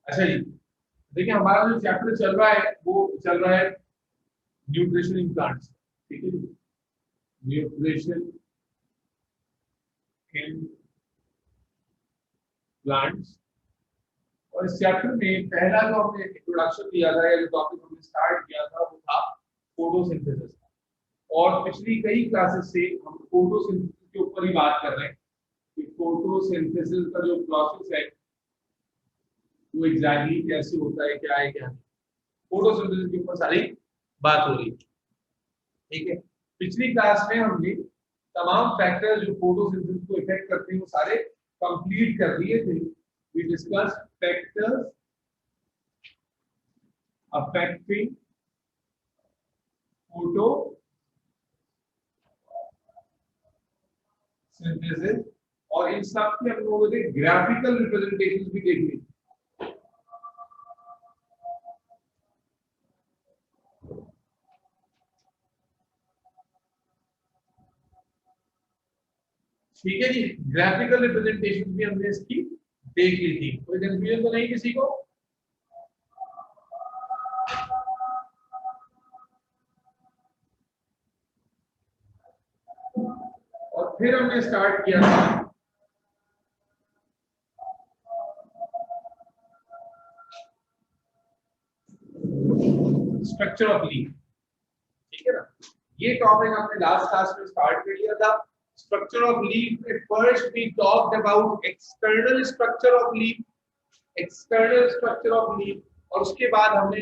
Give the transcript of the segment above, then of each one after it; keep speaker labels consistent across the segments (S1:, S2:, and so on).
S1: अच्छा जी, देखिए हमारा जो चैप्टर चल रहा है वो चल रहा है न्यूट्रिशन इन प्लांट्स। ठीक है जी, न्यूट्रिशन इन प्लांट्स। और इस चैप्टर में पहला जो हमने इंट्रोडक्शन दिया था या जो टॉपिक हमने स्टार्ट किया था वो था फोटोसिंथेसिस। और पिछली कई क्लासेस से हम फोटोसिंथेसिस के ऊपर ही बात कर रहे हैं कि फोटोसिंथेसिस का जो प्रोसेस है वो एग्जैक्टली कैसे होता है, क्या है क्या नहीं। फोटोसिंथेसिस के ऊपर सारी बात हो रही है। ठीक है, पिछली क्लास में हमने तमाम फैक्टर जो फोटोसिंथेसिस को इफेक्ट करते हैं वो सारे कंप्लीट कर दिए थे। We discuss factors affecting photosynthesis, और इन सब की हम लोगों ने ग्राफिकल रिप्रेजेंटेशन भी देख ली। ठीक है जी, ग्राफिकल रिप्रेजेंटेशन भी हमने इसकी देख ली थी। कोई कंफ्यूजन तो नहीं किसी को? और फिर हमने स्टार्ट किया था स्ट्रक्चर ऑफ लीफ। ठीक है ना, ये टॉपिक हमने लास्ट क्लास में स्टार्ट कर लिया था। स्ट्रक्चर ऑफ लीफ में first we talked about external structure of leaf, external structure of leaf, और उसके बाद हमने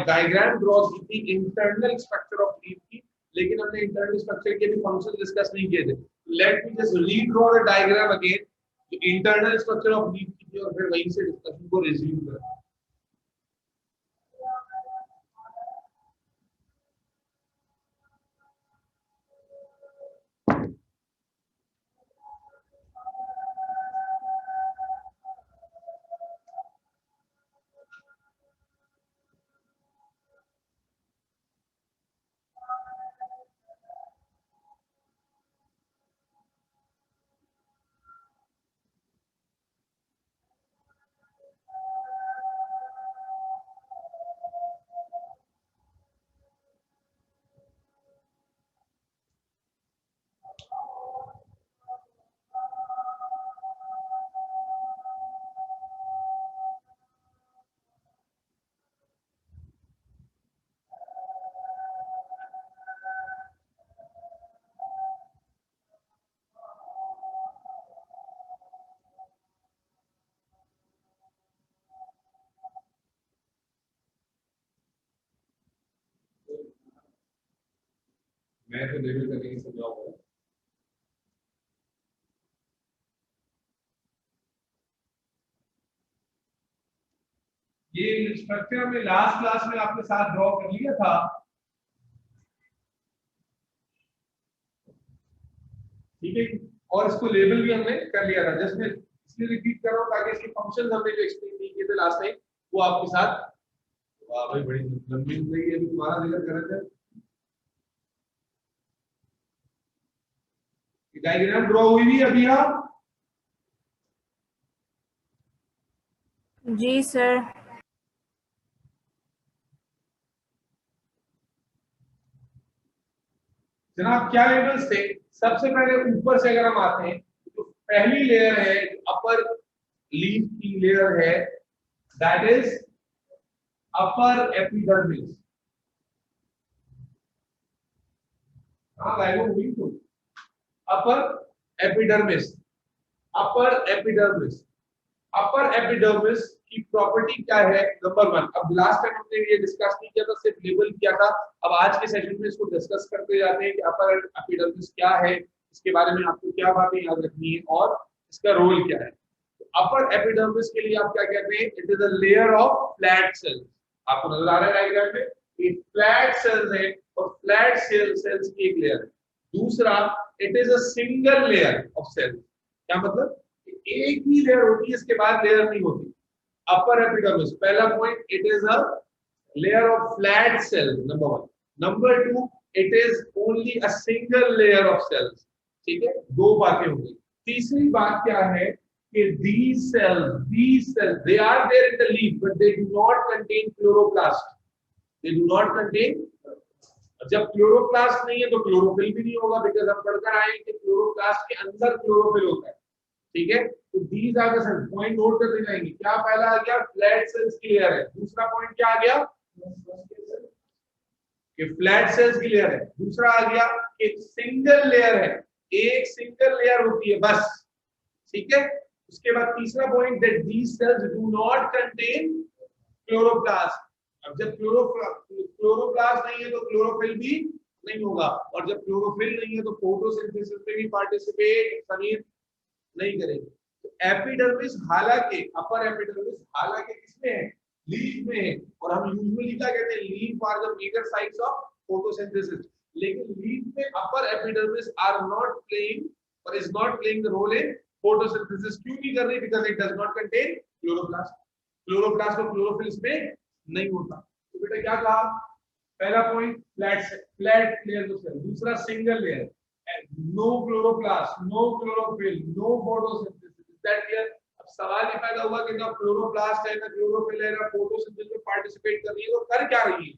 S1: डायग्राम ड्रॉ की थी इंटरनल स्ट्रक्चर ऑफ लीफ की। लेकिन हमने इंटरनल स्ट्रक्चर के भी फंक्शन डिस्कस नहीं किए थे। Let me just redraw the diagram again, internal structure of leaf की थी, और फिर वहीं से डिस्कशन को रिज्यूम करें। मैं तो लेवल करके ही समझाऊंगा। ये स्ट्रक्चर में लास्ट क्लास में आपके साथ ड्रॉ कर लिया था। ठीक है, और इसको लेबल भी हमने कर लिया था। जस्ट मैं इसलिए रिपीट कर रहा हूँ ताकि इसके फंक्शंस हमने जो एक्सप्लेन नहीं किए थे लास्ट टाइम वो आपके साथ। वाह भाई, बड़ी लंबी हो गई है अभी तुम्हारा जिक्र कर रहे थे। डायग्राम ड्रॉ हुई भी अभी आप?
S2: जी सर।
S1: जनाब क्या लेवल्स थे? सबसे पहले ऊपर से अगर हम आते हैं तो पहली लेयर है, अपर लीफ की लेयर है, दैट इज अपर एपिडर्मिस। हाँ वैल्यू हुई तो upper epidermis, upper epidermis. Upper epidermis की प्रॉपर्टी क्या है? Number one. अब लास्ट टाइम हमने ये डिस्कस नहीं किया था, सिर्फ लेबल किया था। अब आज के सेशन में इसको डिस्कस करते जाते हैं कि अपर एपिडर्मिस क्या है, इसके बारे में आपको क्या बातें याद रखनी है और इसका रोल क्या है। अपर एपिडर्मिस के लिए आप क्या कहते हैं? It is a layer of flat sales. आपको नजर आ रहा है डायग्राम में, ये फ्लैट सेल्स है और फ्लैट सेल्स की एक लेयर है। दूसरा, it is a single layer of cells. क्या मतलब? एक ही लेयर होती है, इसके बाद लेयर नहीं होती। अपर एपिडर्मिस, पहला point, it is a layer of flat cells, number one. Number two, it is only a single layer of cells. ठीक है, दो बातें होंगी। तीसरी बात क्या है कि these cells they are there in the leaf but they do not contain chloroplast. They do not contain. जब क्लोरोप्लास्ट नहीं है तो क्लोरोफिल भी नहीं होगा, बिकॉज हम पढ़कर आए कि क्लोरोप्लास्ट के अंदर क्लोरोफिल होता है, ठीक है। तो these are the cells, point note करते जाएंगे। क्या पहला आ गया, फ्लैट सेल्स की लेयर है। दूसरा पॉइंट क्या आ गया कि फ्लैट सेल्स की लेयर है। दूसरा आ गया कि सिंगल लेयर है, एक सिंगल लेयर होती है बस, ठीक है। उसके बाद तीसरा point that these cells do not contain chloroplast. अब जब क्लोरोप्लास्ट नहीं है तो क्लोरोफिल भी नहीं होगा, और जब क्लोरोफिल नहीं है तो फोटोसिंथेसिस में भी पार्टिसिपेट शरीर नहीं करेगी। तो एपिडर्मिस हालांकि अपर एपिडर्मिस हालांकि किसमें है, लीफ में है, और हम यूजुअली क्या कहते हैं, leaf are the major sites of photosynthesis. लेकिन लीफ में upper epidermis are not playing और is not playing the role in photosynthesis. क्यों नहीं कर रही, because it does not contain chloroplast. Chloroplast और क्लोरोफिल इसमें नहीं होता। तो बेटा क्या कहा, पहला point flat layer of cell, दूसरा single layer, no chloroplast, no chlorophyll, no photosynthesis. Is that clear? अब सवाल ये पैदा हुआ कि ना क्लोरोप्लास्ट है ना क्लोरोफिल है ना फोटोसिंथेसिस में पार्टिसिपेट कर रही है, तो कर क्या रही है,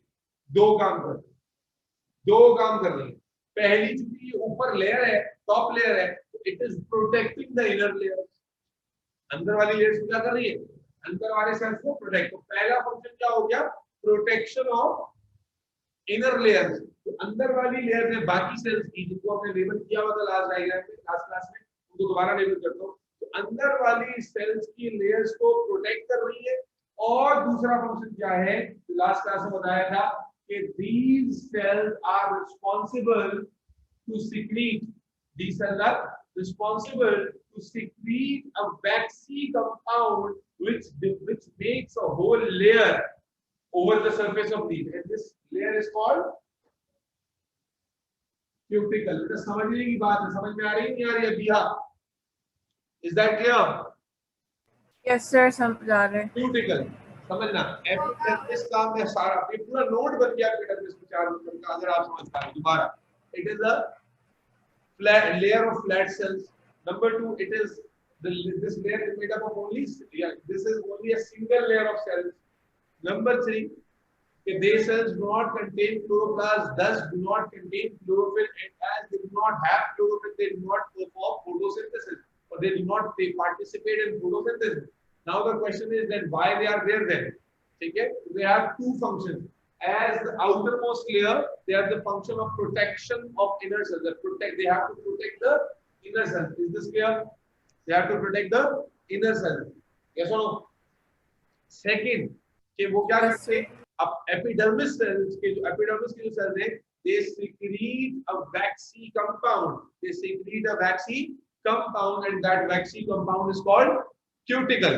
S1: दो काम कर रही है, दो काम कर रही है। पहली चूंकि ये ऊपर लेयर है, टॉप लेयर है, तो it is protecting the inner layer. अंदर वाली लेयर क्या कर रही है, अंदर वाले सेल्स को प्रोटेक्ट। तो पहला फंक्शन क्या हो गया, प्रोटेक्शन ऑफ इनर लेयर्स। तो अंदर वाली लेयर में बाकी सेल्स की, जिनको हमने लेबल किया हुआ था लास्ट डायग्राम में, लास्ट क्लास में, उनको दोबारा लेबल करता हूं। तो अंदर वाली सेल्स की लेयर्स को प्रोटेक्ट कर रही है। और दूसरा फंक्शन क्या है, लास्ट क्लास में बताया था कि these cells are responsible to secrete, these cells are responsible to secrete a waxy compound which makes a whole layer over the surface of leaf, and this layer is called cuticle। तो समझने की बात है, समझ में आ रही है नहीं आ रही है बिया? Is that clear?
S2: Yes sir, समझ आ रहे हैं।
S1: क्यूटिकल समझना, एपिडर्मिस का मैं सारा ये पूरा नोट बन गया एपिडर्मिस के 4 नंबर का, अगर आप समझ पाए दोबारा। It is a flat layer of flat cells. Number 2, it is this layer is made up of only, this is only a single layer of cells. Number 3, they cells do not contain chloroplast, thus do not contain chlorophyll, and as they do not have chlorophyll, they do not perform photosynthesis, or they do not participate in photosynthesis. Now the question is that why they are there then? Okay, they have two functions. As the outermost layer, they have the function of protection of inner cells. They have to protect the inner cells. Is this clear? They have to protect the inner cells. Yes or no? Second, कि वो क्या करते हैं, अब epidermis sales के जो epidermis के जो सेल्स हैं, they secrete a waxy compound. They secrete a waxy compound, and that waxy compound is called cuticle.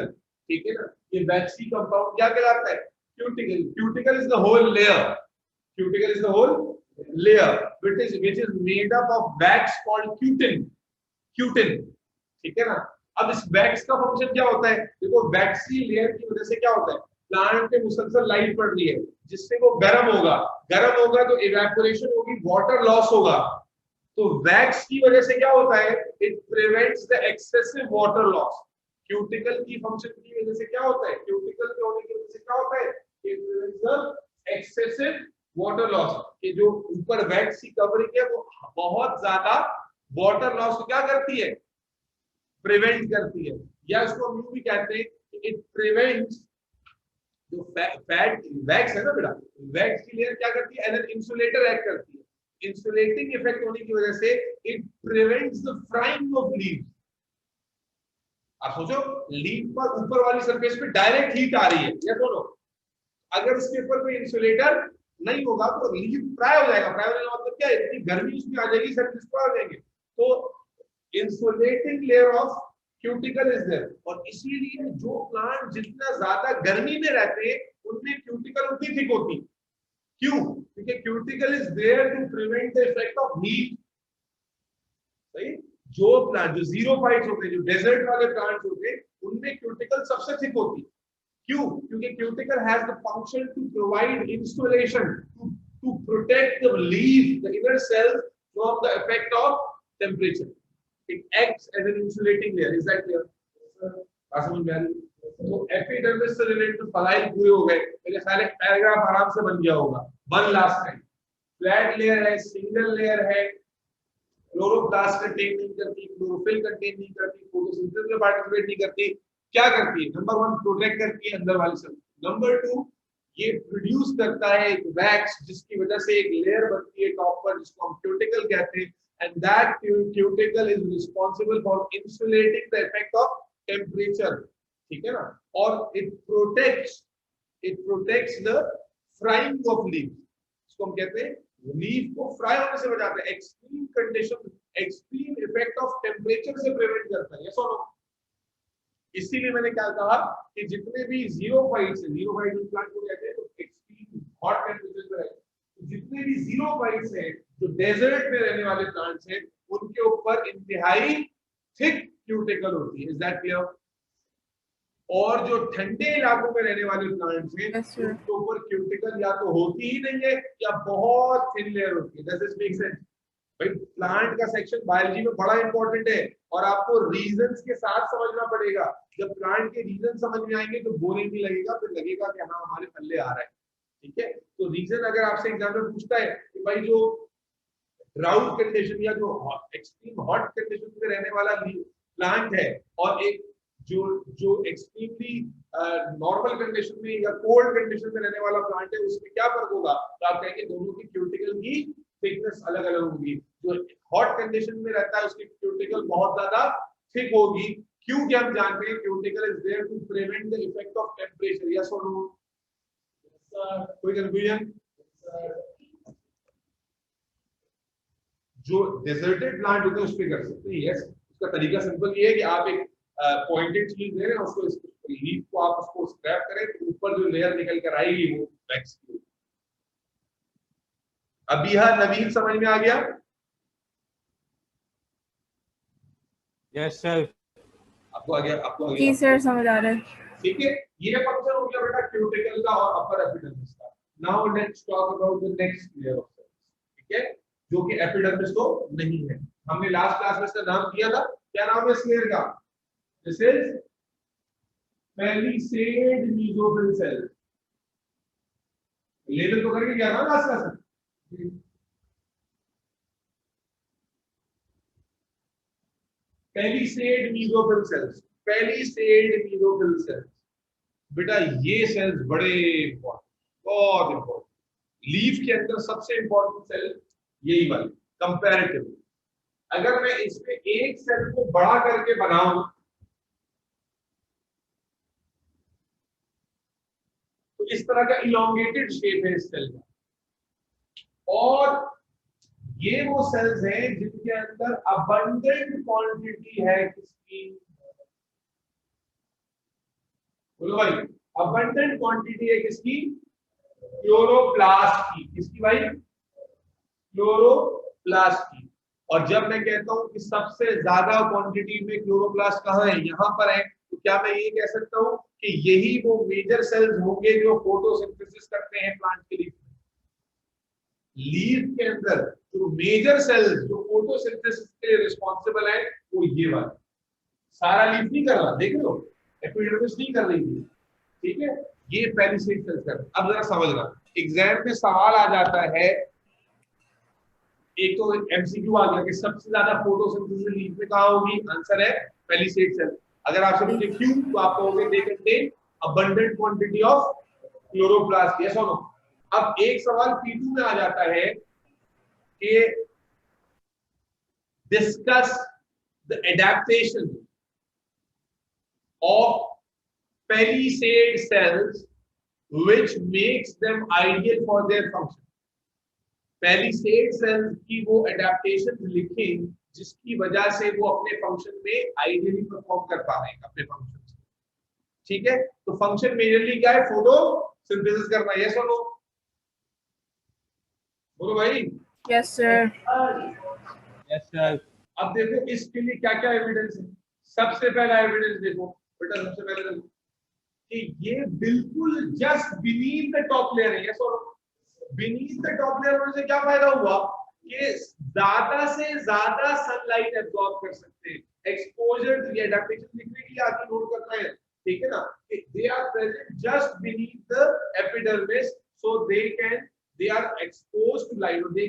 S1: ठीक है ना? ये waxy compound क्या कहलाता है, cuticle. Cuticle is the whole layer. Cuticle is the whole layer which is made up of wax called cutin. Cutin, ठीक है ना? अब इस wax का फंक्शन क्या होता है, देखो waxy लेयर की वजह से क्या होता है, प्लांट पे मुसलसल लाइट पड़ रही है, जिससे वो गर्म होगा तो इवेपोरेशन होगी, वाटर लॉस होगा। तो वैक्स की वजह से क्या होता है, it prevents the excessive water loss. Cuticle की फंक्शन की वजह से क्या होता है, क्यूटिकल के होने की वजह से क्या होता है, it prevents the excessive water loss. कि जो ऊपर वैक्स की कवरिंग है वो बहुत ज्यादा वाटर लॉस को क्या करती है, प्रिवेंट करती है। या इसको हम यूं भी कहते हैं कि इट प्रिवेंट्स, जो फैट वैक्स है ना बेटा, वैक्स की लेयर क्या करती है, एज एन इंसुलेटर एक्ट करती है। इंसुलेटिंग इफेक्ट होने की वजह से it prevents the frying of leaves. आप सोचो, लीफ पर ऊपर वाली सरफेस पे डायरेक्ट हीट आ रही है, या दोनों, अगर उसके ऊपर कोई इंसुलेटर नहीं होगा तो लीफ फ्राई हो जाएगा। फ्राई होने का मतलब क्या है, इतनी गर्मी उसमें आ जाएगी, सरफेस पर आ जाएंगे। तो insulating layer of cuticle is there. और इसीलिए जो प्लांट जितना ज्यादा गर्मी में रहते हैं उनमें क्यूटिकल उतनी थिक होती। क्यों? क्योंकि cuticle is there to prevent the effect of heat. सही? जो प्लांट जो जीरोफाइट्स होते हैं, जो डेजर्ट वाले प्लांट्स होते हैं, उनमें क्यूटिकल सबसे थिक होती। क्यों? क्योंकि cuticle has the function to provide insulation, to protect the leaf, the inner cells from the effect of temperature. It acts as an insulating layer. Is that clear? समझ में आ रही? तो एपिडर्मिस से related पढ़ाई पूरे हो गए, मेरे ख्याल है पैराग्राफ आराम से बन गया होगा। One last time, flat layer है, सिंगल लेयर है, क्लोरोप्लास्ट कंटेन नहीं करती, क्लोरोफिल कंटेन नहीं करती, फोटोसिंथेसिस में पार्टिसिपेट नहीं करती। क्या करती है? नंबर 1 प्रोटेक्ट करती है अंदर वाली सेल। नंबर 2 ये प्रोड्यूस करता है एक वैक्स जिसकी वजह से एक लेयर बनती है टॉप पर जिसको हम क्यूटिकल कहते हैं, and that cuticle is responsible for insulating the effect of temperature, ठीक है ना? और it protects the frying of leaf, इसको हम कहते हैं लीफ को फ्राई होने से बचाता है, extreme condition, extreme effect of temperature से प्रिवेंट करता है। यस और नो? इसीलिए मैंने क्या कहा कि जितने भी जीरोफाइट्स हैं, जीरोफाइट प्लांट को कहते हैं तो एक्सट्रीम हॉट टेम्परेचर पे रहते हैं, तो जितने भी जीरोफाइट्स हैं जो डेजर्ट में रहने वाले प्लांट्स हैं उनके ऊपर इंतहाई थिक क्यूटिकल होती है। Is that clear? और जो ठंडे इलाकों में रहने वाले प्लांट्स हैं उनके ऊपर क्यूटिकल या तो होती ही नहीं है या बहुत थिन लेयर होती है। Does this make sense? भाई प्लांट का सेक्शन बायोलॉजी में बड़ा इंपॉर्टेंट है और आपको रीजंस के साथ समझना पड़ेगा। जब प्लांट के रीजन समझ में आएंगे तो बोरिंग नहीं लगेगा, फिर लगेगा कि हाँ हमारे पल्ले आ रहा है, ठीक है? तो रीजन अगर आपसे एग्जाम में पूछता है कि भाई जो ड्राउट कंडीशन या जो एक्सट्रीम हॉट कंडीशन में रहने वाला प्लांट है और एक जो एक्सट्रीमली नॉर्मल कंडीशन में या कोल्ड कंडीशन में रहने वाला प्लांट है उसमें क्या फर्क होगा, तो आप कहेंगे दोनों की क्यूटिकल की थिकनेस अलग अलग होगी। जो हॉट कंडीशन में रहता है उसकी क्यूटिकल बहुत ज्यादा थिक होगी, क्योंकि हम जानते हैं cuticle is there to prevent the effect of temperature. Yes और नो? कोई कंफ्यूजन? जो डेजर्टेड प्लांट होते हैं उस पे कर सकते हैं। यस, उसका तरीका सिंपल ये है कि आप एक पॉइंटेड चीज दे रहे हैं, उसको लीफ को आप उसको स्क्रैप करें तो ऊपर जो लेयर निकल कर आएगी वो वैक्स की। अभी यह नवीन समझ में आ गया?
S3: Yes sir.
S1: आपको आ गया? आपको आ गया?
S2: जी सर समझ आ रहा है।
S1: ठीक है, ये फंक्शन हो गया बेटा क्यूटिकल का और अपर एपिडर्मिस का। Now let's talk about the next layer of cells, ठीक है, जो कि एपिडर्मिस तो नहीं है। हमने लास्ट क्लास में इसका नाम दिया था, क्या नाम है इस लेयर का? This is palisade mesophyll cell. Label तो करके गया ना लास्ट क्लास में। Palisade mesophyll cells, palisade mesophyll cells बेटा ये सेल्स बड़े इंपॉर्टेंट, बहुत इंपॉर्टेंट। लीफ के अंदर सबसे इंपॉर्टेंट सेल यही वाली कंपैरेटिवली। अगर मैं इसमें एक सेल को बड़ा करके बनाऊं तो इस तरह का इलोंगेटेड शेप है इस सेल का, और ये वो सेल्स हैं जिनके अंदर अबंडेंट क्वांटिटी है किसकी? बोलो भाई, अबंडेंट क्वांटिटी है किसकी? क्लोरोप्लास्ट की। किसकी भाई? क्लोरोप्लास्ट की। और जब मैं कहता हूं कि सबसे ज्यादा क्वांटिटी में क्लोरोप्लास्ट कहां है? यहां पर है, तो क्या मैं ये कह सकता हूं कि यही वो मेजर सेल्स होंगे जो फोटोसिंथेसिस करते हैं प्लांट के लिए? लीफ के अंदर जो मेजर सेल्स जो फोटोसिंथेसिस के लिए रिस्पांसिबल है वो ये वाला। सारा लीफ नहीं कर रहा, देख लो, एपिडर्मिस नहीं कर रही थी, ठीक है, ये पैलिसेड सेल्स कर। अब जरा समझना, एग्जाम में सवाल आ जाता है, एक तो एमसीक्यू आ गया कि सबसे ज्यादा फोटोसिंथेसिस लीफ में कहां होगी? आंसर है पैलिसेड सेल। अगर आपसे पूछे क्यों, तो आप कहोगे they contain abundant quantity of chloroplast. Yes और नो? अब एक सवाल P2 में आ जाता है कि discuss the adaptation of palisade cells which makes them ideal for their function। Palisade cells की वो एडेप्टेशन लिखें जिसकी वजह से वो अपने फंक्शन में आइडियली परफॉर्म कर पा रहे हैं अपने फंक्शन, ठीक है? तो फंक्शन मेजरली क्या है? फोटोसिंथेसिस करना। यस और नो? बोलो भाई।
S2: Yes sir.
S3: Yes sir.
S1: अब देखो इसके लिए क्या क्या एविडेंस है। सबसे पहला एविडेंस देखो बेटा, सबसे पहले देखो कि ये बिल्कुल just beneath the top layer है। यस और बीनीथ द टॉप लेयर होने से क्या फायदा हुआ कि ज्यादा से ज्यादा सनलाइट एब्सॉर्ब कर सकते हैं। एक्सपोजर टू, ये एडेप्टेशन लिखने के लिए आगे नोट करना है, ठीक है ना। They are present just beneath the epidermis, so they are exposed to light, or they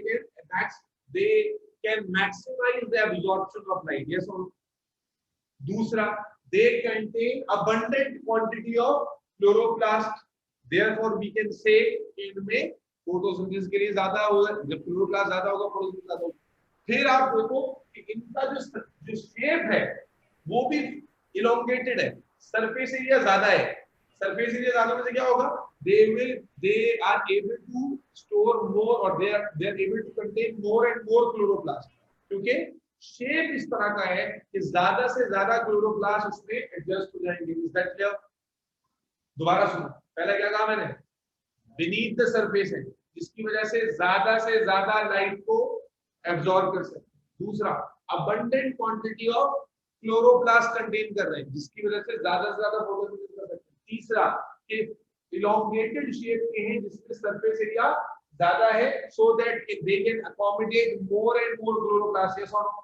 S1: can maximize the absorption of light, yes or no. दूसरा, they contain abundant quantity of chloroplast, therefore we can say इनमें photosynthesis के लिए ज्यादा होगा, जब chloroplast ज्यादा होगा photosynthesis ज्यादा होगा। फिर आप देखो कि इनका जो शेप है वो भी इलोंगेटेड है, सरफेस एरिया ज्यादा है। सरफेस एरिया ज्यादा होने से क्या होगा, they are able to store more, or they are able to contain more and more chloroplast, क्योंकि शेप इस तरह का है कि ज्यादा से ज्यादा क्लोरोप्लास्ट उसमें एडजस्ट हो जाएंगे। Is that clear? दोबारा सुनो, पहले क्या कहा मैंने, बीनीथ द सरफेस है जिसकी वजह से ज्यादा लाइट को एब्जॉर्ब कर सकते। दूसरा, abundant quantity of chloroplast contain कर रहे हैं जिसकी वजह से ज्यादा फोटोसिंथेसिस कर सकते हैं। तीसरा, कि इलोंगेटेड शेप के हैं जिसमें सरफेस एरिया ज्यादा है, so that they can accommodate more and more chloroplast, yes और no,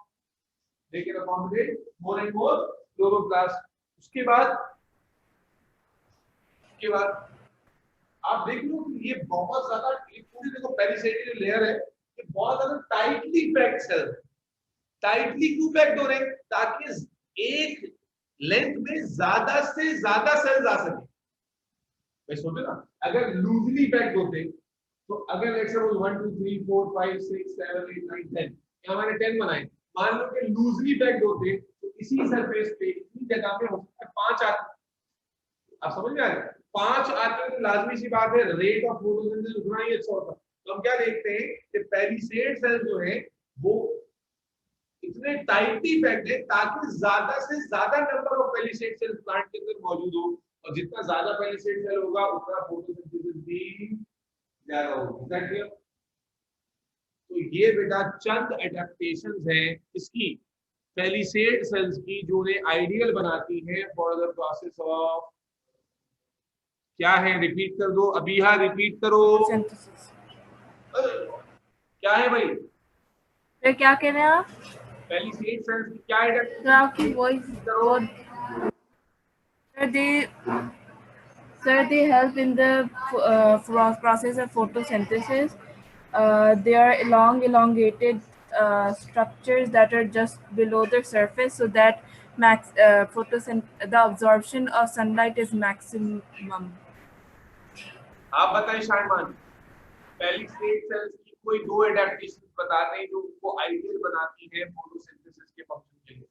S1: they can accommodate more and more chloroplast. उसके बाद आप देख लो कि ये बहुत ज्यादा, ये पूरी देखो पेरिसेटियल लेयर है, ये बहुत ज्यादा टाइटली पैक्ड सेल, टाइटली क्यों पैक्ड हो रहे हैं, ताकि एक लेंथ में ज्यादा से ज्यादा सेल्स आ सके। भाई सोचो ना, अगर लूजली पैक्ड होते तो अगर लेट्स सपोज 1 2 3 4 5 6 7 8 9 10, यहां मैंने 10 बनाए, मान लो कि लूजली पैक्ड होते तो इसी सरफेस पे इतनी जगह पे हो सकता है 5 आते। आप समझ में आ रहा है, 5 आते तो लाजमी सी बात है रेट ऑफ फोटोसिंथेसिस उतना ही अच्छा होता। तो हम क्या देखते हैं कि पेरिसेट सेल जो है वो इतने टाइटली पैक्ड है ताकि ज्यादा से ज्यादा नंबर ऑफ पेरिसेट सेल प्लांट के अंदर मौजूद हो, और जितना ज्यादा पेरिसेट सेल होगा उतना फोटोसिंथेसिस भी ज्यादा होगा। तो ये बेटा चंद एडेप्टेशंस हैं इसकी पेरिसेट सेल्स की जो उन्हें आइडियल बनाती है फॉर द प्रोसेस ऑफ, क्या है, रिपीट कर दो अभी, हाँ रिपीट करो।
S2: Synthesis.
S1: क्या है भाई,
S2: फिर क्या कह रहे हैं आप?
S1: पेरिसेट सेल्स की क्या
S2: सर आपकी वॉइस बहुत, sir they help in the process of photosynthesis. They are elongated structures that are just below the surface, so that the absorption of sunlight is maximum.
S1: आप बताएं शायमान, पेरिसेट सेल्स की कोई दो एडेप्टेशन बता दें जो उनको आइडियल बनाती है फोटोसिंथेसिस के फंक्शन के लिए।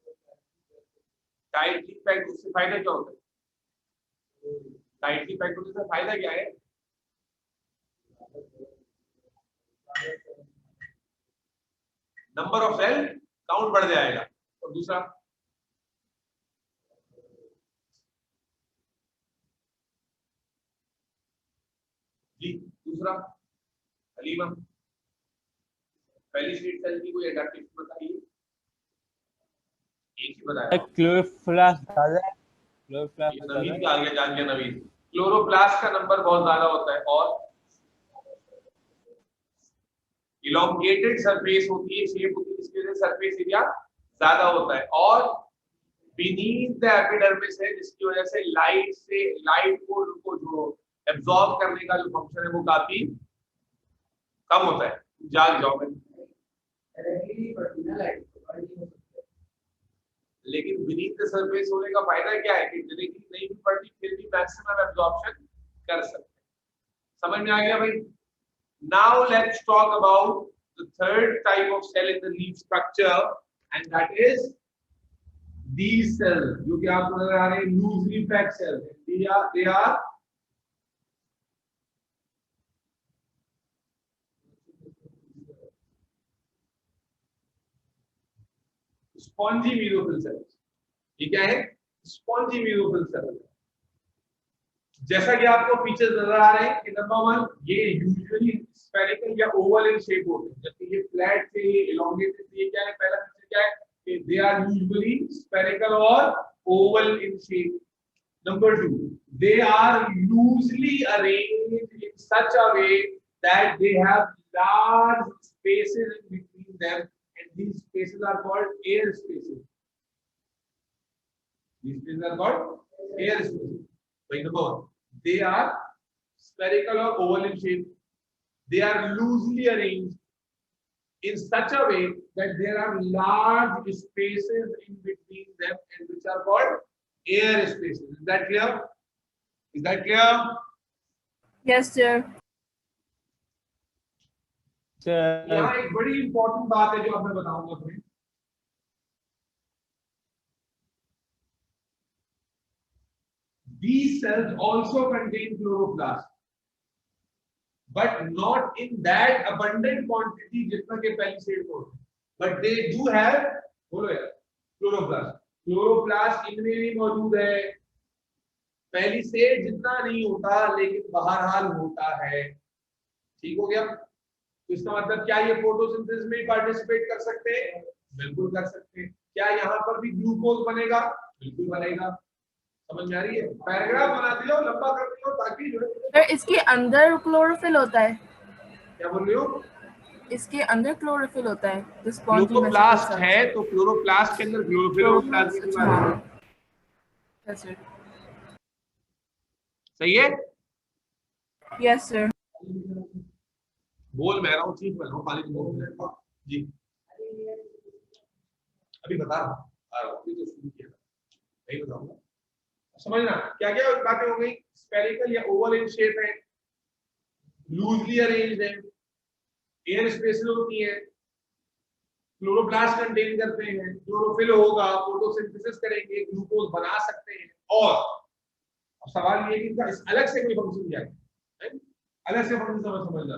S1: टाइटली पैक्ड, उससे फायदा क्या होता है, टाइटली पैक्ड होने से फायदा क्या है, नंबर ऑफ सेल काउंट बढ़ जाएगा, और दूसरा जी, दूसरा हलीमा, पेरिसेट सेल की कोई एडेप्टेशन बताइए। एक ही बताया,
S3: क्लोरोप्लास्ट ज्यादा है, क्लोरोप्लास्ट
S1: नवीन क्या आ गया, जान गया नवीन, क्लोरोप्लास्ट का नंबर बहुत ज्यादा होता है, और इलोंगेटेड सरफेस होती है, शेप होती है, इसकी वजह से सरफेस एरिया ज्यादा होता है, और बीनीथ द एपिडर्मिस है जिसकी वजह से लाइट को जो एब्जॉर्ब करने का जो फंक्शन है वो काफी कम होता है। जाग जाओ में, लेकिन बीनीथ द सरफेस होने का फायदा क्या है कि डायरेक्टली नहीं भी पड़ती फिर भी मैक्सिमम एब्जॉर्प्शन कर सकते हैं। समझ में आ गया भाई? Now let's talk about the third type of cell in the leaf structure, and that is these cells, जो कि आपको नजर आ रहे हैं loosely packed cells. They are spongy mesophyll cells. ये क्या है? Spongy mesophyll cells. जैसा कि आपको फीचर्स नजर आ रहे हैं कि नंबर 1, ये यूजुअली स्फेरिकल या ओवल इन शेप होते हैं, जबकि ये फ्लैट से, ये इलोंगेटेड से, ये क्या है, पहला फीचर क्या है कि दे आर यूजुअली स्फेरिकल और oval in shape. Number 2, they are loosely arranged in such a way that they have large spaces in between them, and these spaces are called air spaces. These spaces are called air spaces. Point number one, they are spherical or oval in shape. They are loosely arranged in such a way that there are large spaces in between them, and which are called air spaces. Is that clear? Is that clear?
S2: Yes, sir.
S1: यहाँ एक बड़ी important बात है जो अब मैं बताऊंगा तुम्हें. These cells also contain chloroplast, but not in that abundant quantity जितना के palisade में होता है. But they do have, बोलो यार, chloroplast. Chloroplast इनमें भी मौजूद है. palisade जितना नहीं होता, लेकिन बहरहाल होता है. ठीक हो गया? तो इसका मतलब क्या ये फोटोसिंथेसिस में पार्टिसिपेट कर सकते हैं? बिल्कुल कर सकते हैं. क्या यहाँ पर भी ग्लूकोज बनेगा? बिल्कुल बनेगा. समझ में आ रही है? पैराग्राफ बना दियो, लंबा कर दियो, ताकि जो
S2: सर इसके अंदर क्लोरोफिल होता है.
S1: क्या बोल रही हो?
S2: इसके अंदर क्लोरोफिल होता है.
S1: क्लोरोप्लास्ट है, तो क्लोरोप्लास्ट के अंदर क्लोरोफिल और प्लाज्मा की बात है.
S2: Yes sir.
S1: सही है?
S2: Yes sir.
S1: बोल मैं रहा हूँ, चीज बन रहा हूँ, खाली तुम बोल जी. अभी बता रहा हूँ, आ रहा हूँ, अभी तो शुरू किया था, नहीं बताऊंगा. समझना क्या क्या बातें हो गई. स्फेरिकल या ओवल इन शेप है, लूजली अरेंज्ड है, एयर स्पेस होती है, क्लोरोप्लास्ट कंटेन करते हैं, क्लोरोफिल होगा, फोटोसिंथेसिस करेंगे, ग्लूकोज बना सकते हैं. और अब सवाल ये कि इनका इस अलग से कोई फंक्शन क्या है? अलग से फंक्शन समझना.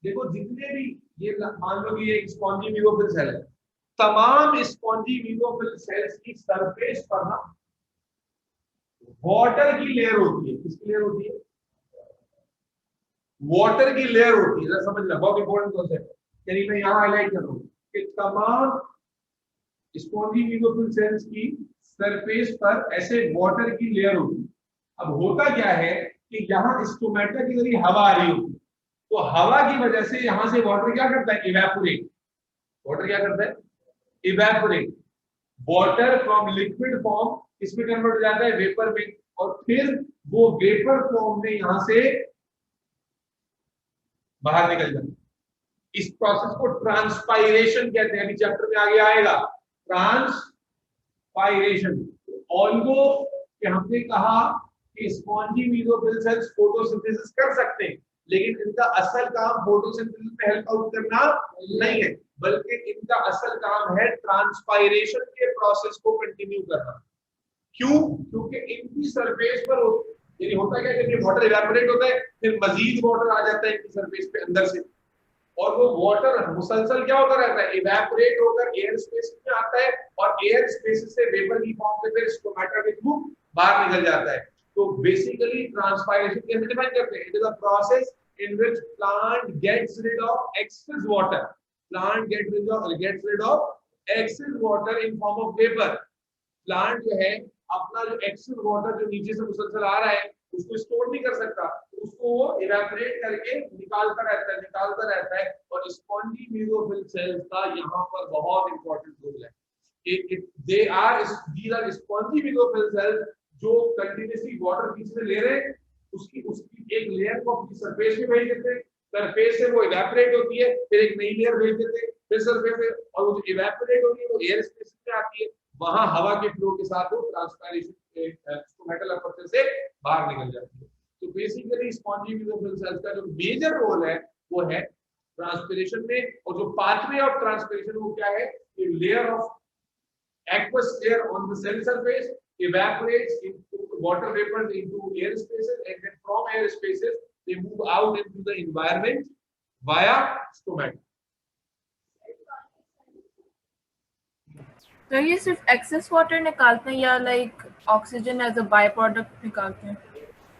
S1: देखो जितने भी ये मान लो कि ये स्पॉन्जी म्यूकोफिल सेल है, तमाम स्पॉन्जी म्यूकोफिल सेल्स की सरफेस पर ना वाटर की लेयर होती है. किसकी लेयर होती है? वाटर की लेयर होती है. समझना, बहुत इंपॉर्टेंट कॉन्सेप्ट. यानी मैं यहाँ हाईलाइट कर रहा हूँ कि तमाम स्पॉन्जी म्यूकोफिल सेल्स की सरफेस पर ऐसे वाटर की लेयर होती है. अब होता क्या है कि यहाँ स्टोमेटा की जरिए हवा आ रही होती है, तो हवा की वजह से यहां से वाटर क्या करता है? इवेपोरेट. वाटर क्या करता है? Evaporate. Water from liquid form इसमें कन्वर्ट हो जाता है वेपर में, और फिर वो वेपर फॉर्म में यहां से बाहर निकल जाता है. इस प्रोसेस को ट्रांसपायरेशन कहते हैं. अभी चैप्टर में आगे आएगा ट्रांसपायरेशन. ऑल्दो कि हमने कहा कि स्पॉन्जी म्यूकोफिल सेल्स फोटोसिंथेसिस कर सकते हैं, लेकिन इनका असल काम फोटोसिंथेसिस में हेल्प आउट करना नहीं है, बल्कि इनका असल काम है ट्रांसपायरेशन के प्रोसेस को कंटिन्यू करना. क्यों? क्योंकि इनकी सरफेस पर यानी होता क्या है कि वाटर इवेपोरेट होता है, फिर मजीद वाटर आ जाता है इनकी सरफेस पे अंदर से, और वो वाटर मुसलसल क्या होता रहता है? इवेपोरेट होकर एयर स्पेस में आता है, और एयर स्पेस से वेपर की फॉर्म में फिर स्टोमेटा के थ्रू बाहर निकल जाता है. तो बेसिकली ट्रांसपायरेशन कैसे डिफाइन करते हैं? It is a process in which plant gets rid of excess water. Plant gets rid of excess water in form of vapor. Plant जो है अपना जो excess water जो नीचे से मुसलसल आ रहा है उसको स्टोर नहीं कर सकता, उसको वो इवेपोरेट करके निकालता रहता है. और स्पॉन्जी म्यूकोफिल सेल्स का यहाँ पर बहुत इंपॉर्टेंट रोल है. These are spongy म्यूकोफिल सेल्स जो कंटिन्यूअसली वाटर पीछे से ले रहे हैं, उसकी एक लेयर को अपनी सरफेस पे भेज देते हैं, सरफेस से वो इवेपोरेट होती है, फिर एक नई लेयर भेज देते हैं, फिर सरफेस पे, और वो जो इवेपोरेट होती है वो एयर स्पेस में आती है, वहां हवा के फ्लो के साथ वो ट्रांसपायरेशन स्टोमेटल अपर्चर से बाहर निकल जाती है. तो बेसिकली स्पॉन्जी म्यूकोफिल सेल्स का जो मेजर रोल है वो है ट्रांसपिरेशन में. और जो पाथवे ऑफ ट्रांसपिरेशन वो क्या है? Layer of aqueous layer on the cell surface evaporates into water vapors into air spaces, and then from air spaces they move out into the environment via stomata.
S2: तो ये सिर्फ excess water निकालते हैं या like oxygen as a byproduct निकालते हैं?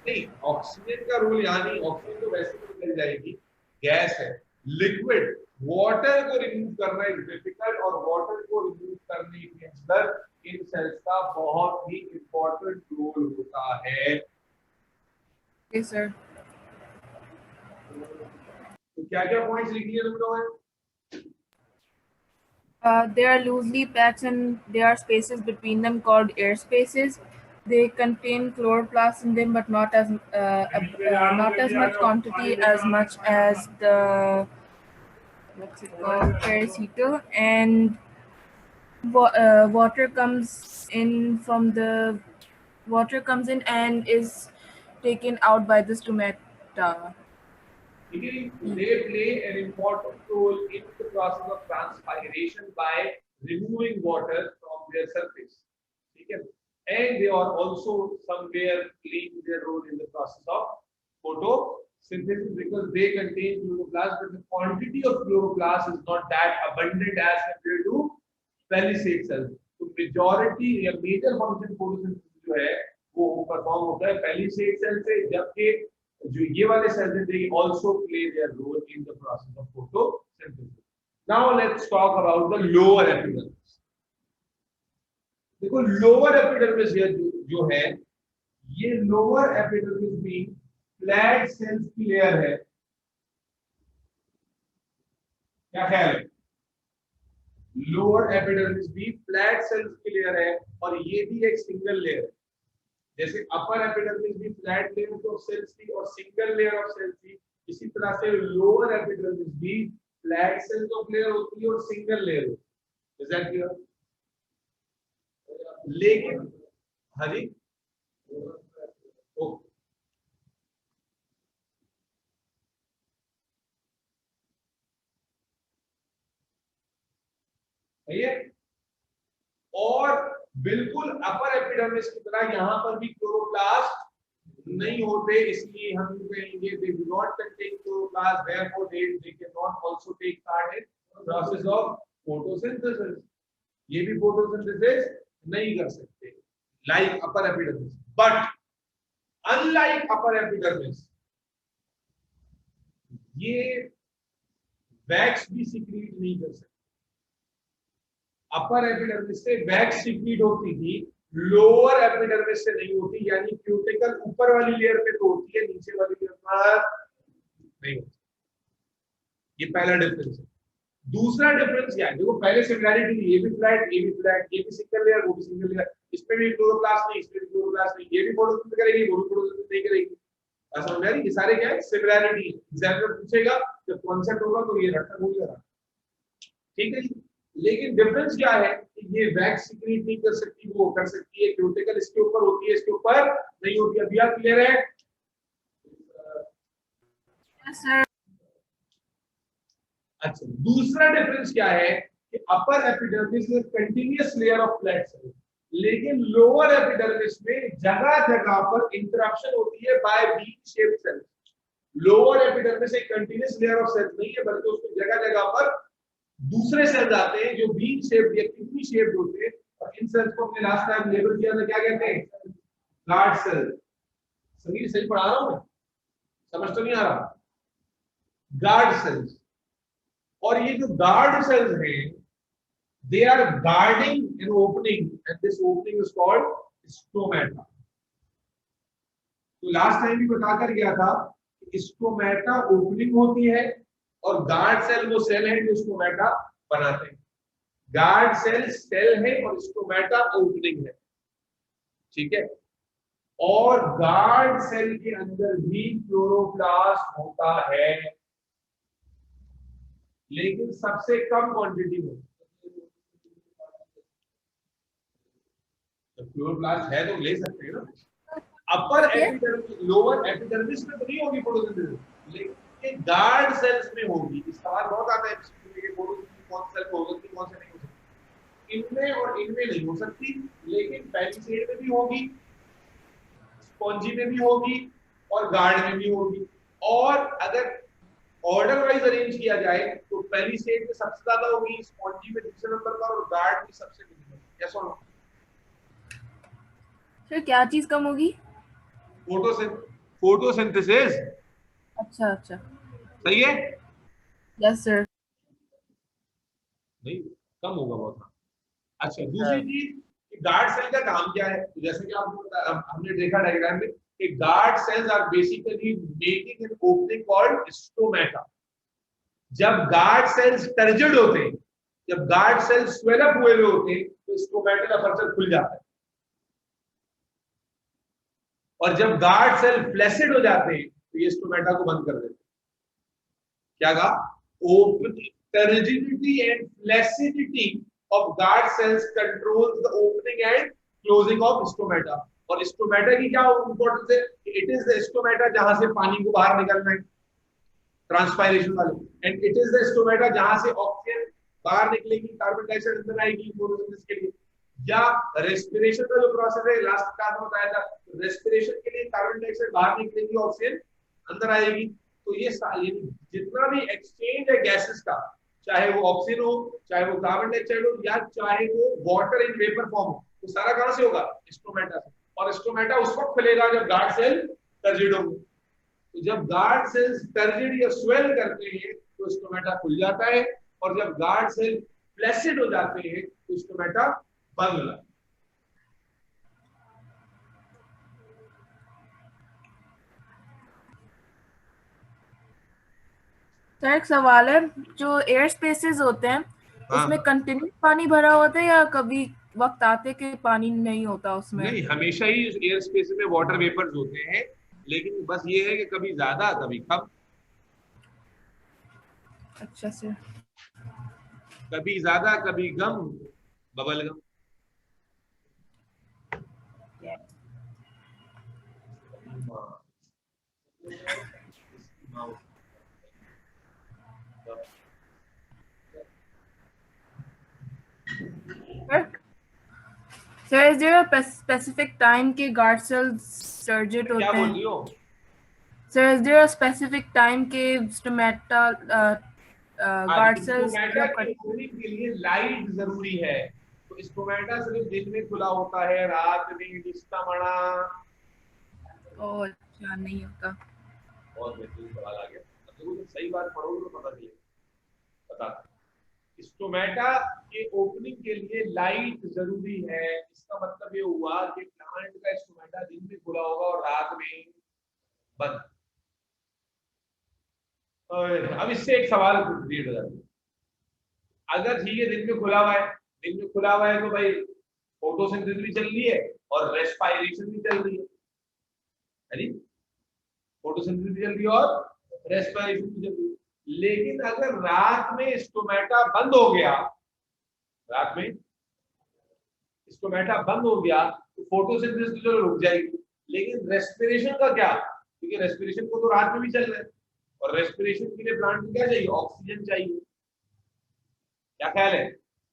S1: नहीं, oxygen का रोल यहाँ नहीं. ऑक्सीजन तो वैसे ही निकल जाएगी, गैस है. लिक्विड वाटर को रिमूव करना इज डिफिकल्ट, और वाटर को रिमूव करने के अंदर इन सेल्स का बहुत ही इंपॉर्टेंट रोल होता है.
S2: Yes sir.
S1: तो क्या क्या पॉइंट्स लिख लिए तुम लोगों ने?
S2: They are loosely packed and there are spaces between them called air spaces. They contain chloroplasts in them, but not as much quantity as the what's it called pericycle. And water comes in from the water comes in and is taken out by the stomata.
S1: They play an important role in the process of transpiration by removing water from their surface. Okay? And they are also somewhere playing their role in the process of photosynthesis because they contain chloroplast, but the quantity of chloroplast is not that abundant as compared to palisade cells. So majority या major function photosynthesis जो है वो perform होता है palisade cell से, जबकि जो ये वाले cells हैं they also play their role in the process of photosynthesis. Now let's talk about the lower epidermis. देखो lower epidermis जो है ये lower epidermis भी फ्लैट सेल्स की लेयर है. क्या ख्याल है? लोअर एपिडर्मिस भी फ्लैट सेल्स की लेयर है और ये भी एक सिंगल लेयर है. जैसे अपर एपिडर्मिस भी फ्लैट लेयर ऑफ सेल्स थी और सिंगल लेयर ऑफ सेल्स थी, इसी तरह से लोअर एपिडर्मिस भी फ्लैट सेल्स ऑफ लेयर होती है और सिंगल लेयर होती है. Is that clear? लेकिन हरी ओके है. और बिल्कुल अपर एपिडर्मिस की तरह यहां पर भी क्लोरोप्लास्ट नहीं होते, इसलिए हम कहेंगे they do not contain chloroplast, therefore they can not also take part in process of photosynthesis. ये भी फोटोसिंथेसिस नहीं कर सकते like upper epidermis. But unlike upper epidermis ये वैक्स भी सीक्रेट नहीं कर सकते. अपर एपिडर्मिस से वैक्स सीक्रेट होती थी, लोअर एपिडर्मिस से नहीं होती. यानी क्यूटिकल ऊपर वाली लेयर पे तो होती है, नीचे वाली लेयर पर नहीं होती. ये पहला डिफरेंस है. दूसरा डिफरेंस क्या है? देखो पहले सिमिलैरिटी थी, ये भी फ्लैट, ये भी फ्लैट, ये भी सिंगल लेयर, वो भी सिंगल लेयर. इसमें भी क्लोरोप्लास्ट नहीं, इसमें भी क्लोरोप्लास्ट नहीं. ये भी फोटोसिंथेसिस करेगी, वो भी फोटोसिंथेसिस नहीं करेगी. ऐसा हो जाएगा. ये सारे क्या है? सिमिलैरिटी. एग्जाम में पूछेगा जब कॉन्सेप्ट होगा तो ये रट्टा हो जाएगा. ठीक है. लेकिन डिफरेंस क्या है कि ये वैक्स सीक्रेट नहीं कर सकती, वो कर सकती है. क्यूटिकल इसके ऊपर होती है, इसके ऊपर नहीं होती. अब यह क्लियर है?
S2: Yes, sir.
S1: अच्छा, दूसरा डिफरेंस क्या है कि upper epidermis is continuous layer of flat cell, लेकिन लोअर एपिडर्मिस में जगह जगह पर इंटरप्शन होती है by bean shape cell. Lower epidermis एक कंटीन्यूअस लेयर ऑफ सेल्स नहीं है, बल्कि उसमें जगह जगह पर दूसरे सेल्स आते हैं जो बीन शेप या किडनी शेप होते हैं. और इन सेल्स को हमने लास्ट टाइम लेबल किया था, क्या कहते हैं? Guard cell. सही पढ़ा रहा हूं मैं? समझ तो नहीं आ रहा? Guard cells. और ये जो गार्ड सेल्स हैं they are guarding an opening and this opening is called stomata. तो लास्ट टाइम भी बताकर गया था कि स्टोमेटा ओपनिंग होती है और गार्ड सेल वो सेल है जो स्टोमेटा बनाते हैं. गार्ड सेल है और स्टोमेटा ओपनिंग है. ठीक है. और गार्ड सेल के अंदर भी क्लोरोप्लास्ट होता है, लेकिन सबसे कम क्वांटिटी में. क्लोरोप्लास्ट है तो ले सकते हैं ना. अपर एपिडर्मिस लोअर एपिडर्मिस में तो नहीं होगी फोटोसिंथेसिस, लेकिन गार्ड सेल्स में होगी. इस सवाल बहुत आता है कि फोटोसिंथेसिस कौन सेल में हो सकती है, कौन से नहीं हो सकती. इनमें और इनमें नहीं हो सकती, लेकिन पैलिसेड में भी होगी, स्पॉन्जी में भी होगी और गार्ड में भी होगी. और अगर ऑर्डर वाइज अरेंज किया जाए तो पहली स्टेज में सबसे ज्यादा होगी, स्पॉन्जी में दूसरे नंबर पर और गार्ड में सबसे मिनिमम. यस और नो?
S2: सर क्या चीज कम होगी?
S1: फोटोसिंथेसिस.
S2: अच्छा अच्छा.
S1: सही है?
S2: Yes sir.
S1: नहीं कम होगा बहुत. अच्छा, दूसरी चीज गार्ड सेल का काम क्या है? जैसे कि आपको हमने देखा डायग्राम में कि guard cells are basically making an opening called stomata. जब गार्ड सेल्स टर्जिड होते हैं, जब गार्ड सेल स्वेल अप हुए होते हैं तो स्टोमेटल अपर्चर खुल जाता है, और जब गार्ड सेल फ्लैसिड हो जाते हैं तो ये स्टोमेटा को बंद कर देते हैं। क्या कहा? turgidity and flaccidity of guard cells controls the opening and closing of stomata। और स्टोमेटा की क्या इंपॉर्टेंस है? इट इज द स्टोमेटा जहां से पानी को बाहर निकलना है, ट्रांसपायरेशन वाले, and it is the stomata जहां से ऑक्सीजन बाहर निकलेगी, कार्बन डाइऑक्साइड अंदर आएगी फोटोसिंथेसिस के लिए, या रेस्पिरेशन का जो प्रोसेस है लास्ट क्लास में बताया था, रेस्पिरेशन के लिए कार्बन डाइऑक्साइड बाहर निकलेगी, ऑक्सीजन अंदर आएगी। तो ये जितना भी एक्सचेंज है गैसेस का, चाहे वो ऑक्सीजन हो, चाहे वो कार्बन डाइऑक्साइड हो, या चाहे वो वाटर इन वेपर फॉर्म हो, वो सारा कहां से होगा? स्टोमेटा से। और स्टोमेटा उस वक्त खुलेगा जब गार्ड सेल टर्जिड होंगे। तो जब गार्ड सेल्स टर्जिड या स्वेल करते हैं तो स्टोमेटा खुल जाता है, और जब गार्ड सेल फ्लैसिड हो जाते हैं तो स्टोमेटा बंद हो जाता है।
S2: सर एक सवाल है, जो एयर स्पेसेस होते हैं उसमें कंटिन्यू पानी भरा होता है या कभी वक्त आते कि पानी नहीं होता उसमें?
S1: नहीं, हमेशा ही एयर स्पेस में वाटर वेपर्स होते हैं, लेकिन बस ये है कि कभी ज्यादा कभी कम।
S2: अच्छा सर।
S1: कभी ज्यादा कभी कम, bubble gum.
S2: Sir, is there a specific time के guard cells turgid होते हैं?
S1: क्या बोल रही हो?
S2: Sir, is there a specific time के stomata guard cells
S1: के लिए लाइट जरूरी है, तो स्टोमेटा सिर्फ दिन में खुला होता है, रात में स्टोमेटा।
S2: ओह अच्छा, नहीं होता।
S1: बहुत बेहतरीन सवाल आ गया। अब देखो जब सही बात पढ़ोगे तो पता चलेगा। बता, स्टोमेटा के ओपनिंग के लिए लाइट जरूरी है। इसका मतलब ये हुआ कि प्लांट का स्टोमेटा दिन में खुला होगा और रात में बंद। अब इससे एक सवाल क्रिएट हो जाता है, अगर ठीक है दिन में खुला हुआ है, दिन में खुला हुआ है तो भाई फोटोसिंथेसिस भी चल रही है और रेस्पिरेशन भी चल रही है, फोटोसिंथेसिस भी चल रही है और रेस्पिरेशन भी चल रही है। लेकिन अगर रात में स्टोमेटा बंद हो गया, रात में स्टोमेटा बंद हो गया तो फोटोसिंथेसिस तो रुक जाएगी, लेकिन रेस्पिरेशन का क्या? क्योंकि रेस्पिरेशन को तो रात में भी चल रहा है, और रेस्पिरेशन के लिए प्लांट को क्या चाहिए? ऑक्सीजन चाहिए। क्या ख्याल है